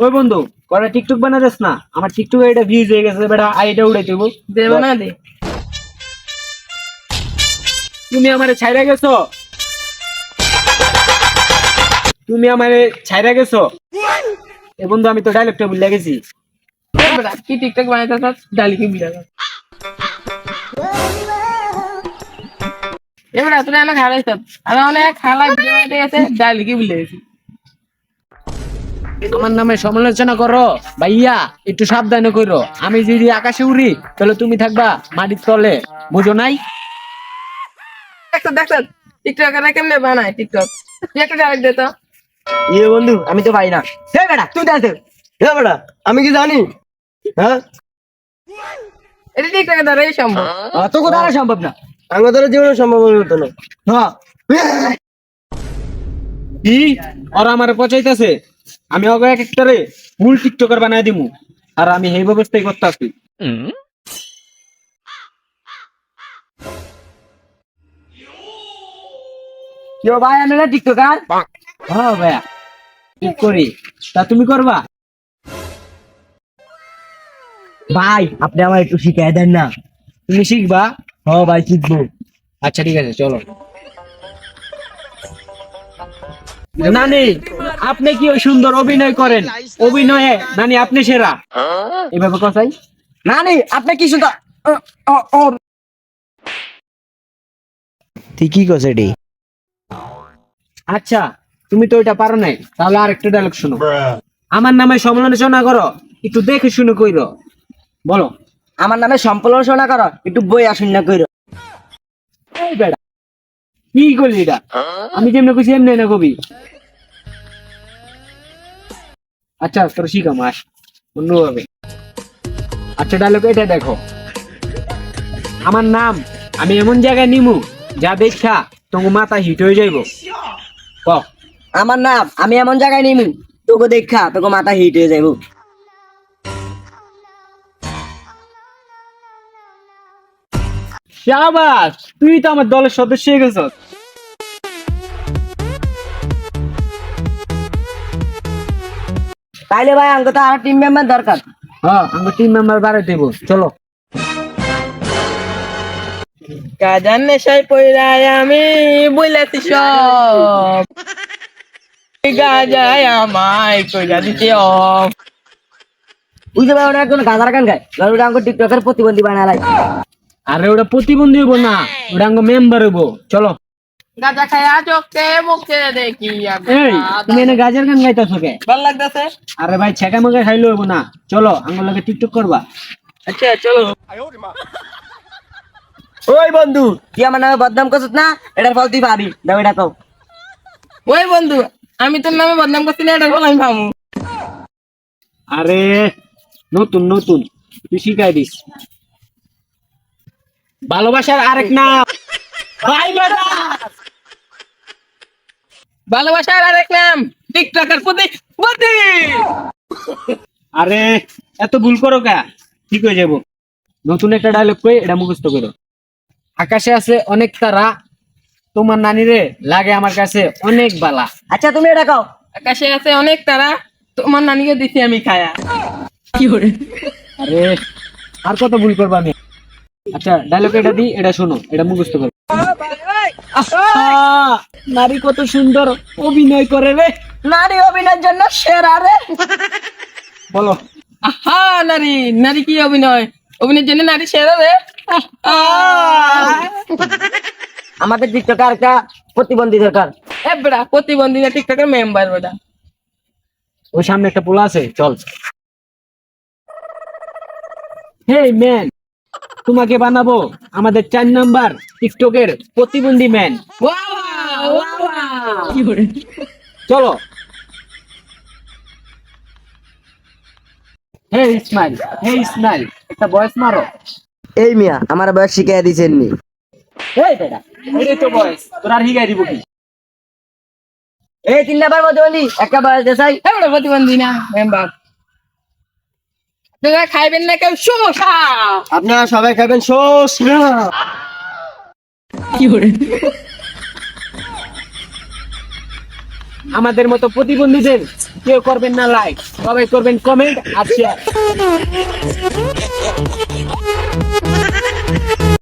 ওই বন্ধু কটা টিকটক বানাতেছ না? আমার টিকটক এটা ভিউজ হয়ে গেছে বেটা, আইটা উড়াই দেবো। দে বানা দে। তুমি আমারে ছাইরা গেছো, তুমি আমারে ছাইরা গেছো। এ বন্ধু আমি তো ডায়লগটা ভুলে গেছি। বেটা কি টিকটক বানাইতাছ ডালি কি বিলা। এবারে তুই না খালাইছ। আর অনেক খালা ভিডিও বানাইতে গেছে ডালি কি বিলে গেছি। আমার নামে সমালোচনা করো ভাইয়া, একটু সাবধানে করো। আমি যদি আকাশে উড়ি তাহলে তুমি থাকবা মাটির তলে, বুঝো নাই? দেখছ টিকটকাররা কেমনে বানায় টিকটক। তুই একটা ডাইরেক্ট দে তো। ইয়ে বন্ধু আমি তো পাই না। হে বেটা তুই দেখ, হে বেটা আমি কি জানি? হ্যাঁ এটা টিকটকের দ্বারাই সম্ভব। তোকে দ্বারা সম্ভব না, আমার দ্বারা জীবনে সম্ভব হতো না। হ্যাঁ কি ওরা আমারে পচাইতেছে, আমি ওকে এক একটারে ফুল টিকটকার বানাই দিমু। আর আমি এই ব্যবস্থাই করতে আসি। কেউ ভাই আমি না টিকটকার। হ্যাঁ ভাইয়া ঠিক করি, তা তুমি করবা? ভাই আপনি আমার একটু শিখাই দেন না। তুমি শিখবা? হ্যাঁ ভাই শিখবো। আচ্ছা ঠিক আছে চলো। নানি আপনি কি ওই সুন্দর অভিনয় করেন, অভিনয়ে নানি আপনি সেরা। এভাবে কথাই না নি আপনি কি শুধু তুই কি করছ এটি? আচ্ছা তুমি তো ওইটা পারো নাই, তাহলে আর একটা ডায়লগ শোনো। আমার নামে সমালোচনা করো, একটু দেখে শুনে কইরো। বলো। আমার নামে সম্পূর্ণ করো, একটু বই আসুন না কইরো। এই বেড়া কি করলি এটা? আমি যেমনি কইছি এমনি না কবি। আচ্ছা তোর শিখা মাস অন্যভাবে। আচ্ছা ডায়লগ এটা দেখো। আমার নাম আমি এমন জায়গায় নিমু যা দেখা তোমার মাথা হিট হয়ে যাইব। ক। আমার নাম আমি এমন জায়গায় নিমু তোকে দেখা তোকে মাথা হিট হয়ে যাইব। শাবাশ, তুই তো আমার দলের সদস্য হয়ে গেছস। তাইলে ভাই আমাকে তো আর টিম মেম্বার দরকার। হ্যাঁ আমরা টিম মেম্বার বাড়াই দেবো, চলো। গাজার নেশায় পইরায় আমি বইলাছি সব। গাজায় আমায় কইরা দিতে অফ। বুঝতে পারো না একজন গাজার গান গায়, ওটা আমাকে টিকটকের প্রতিবন্ধী বানালাই। আরে ওটা প্রতিবন্ধী হইব না, ওটা আঙ্গ মেম্বার হইব, চলো। গাজা খায়া চোখে মুখে দেখি এই তুমি এনে গাজের গান গাইতেছো কে? ভালো লাগতেছে। আরে ভাই ছেকা মগা খাইলে হইব না, চলো আঙ্গুর লাগে টিকটক করবা। আচ্ছা চলো। ওই বন্ধু তুই আমার নামে বদনাম করছিস না, এটার ফল তুই পাবি। দাও এটা কও। ওই বন্ধু আমি তোর নামে বদনাম করছি না, এটার ফল আমি পাবো। আরে নতুন নতুন তুই শিখাই দিস। ভালোবাসার আরেক নাম ভাই বেটা। ভালোবাসার আরেক নাম টিকটকের প্রতিবন্ধী। আরে এত ভুল করো কে? ঠিক হয়ে যাবো। নতুন একটা ডায়লগ কই, এটা মুখস্থ করো। আকাশে আছে অনেক তারা, তোমার নানিরে লাগে আমার কাছে অনেক বালা। আচ্ছা তুমি এটা কও। আকাশে আছে অনেক তারা, তোমার নানিকে দিছি আমি খায়া। কি করে? আরে আর কত ভুল করবা আমি। আচ্ছা ডায়লগ এটা দি, এটা শোনো, এটা মুখস্থ করো। আহা, নারী কত সুন্দর অভিনয় করে রে। নারী অভিনয়ের জন্য সেরা রে। বলো। আহা নারী নারী কি অভিনয়, অভিনয়ের জন্য নারী সেরা রে। আমাদের টিকটকে একটা প্রতিবন্ধী দরকার। এ বেটা প্রতিবন্ধী না টিকটকের মেম্বার বেটা। ওই সামনে একটা পোলা আছে, চল। হেই ম্যান, তোমাকে বানাবো আমাদের 4 নাম্বার টিকটকের প্রতিবন্ধী ম্যান। কি করে? চলো। হে ইসমাইল, হে ইসমাইল, একটা বয়স মারো। এই মিয়া আমার বয়স শিখাই দিছেন নি? এই বেটা এটাই তো বয়স, তোর আর হিগাই দিব কি? এই 3 নাম্বার প্রতিবন্ধী একটা বয়স দেশাই। এ বেটা প্রতিবন্ধী না মেম্বার। তোরা খাইবেন না কেউ শোষা। আপনারা সবাই খাবেন সোস। কি করে? আমাদের মতো প্রতিবন্ধীদের কেউ করবেন না লাইক, সবাই করবেন কমেন্ট আর শেয়ার।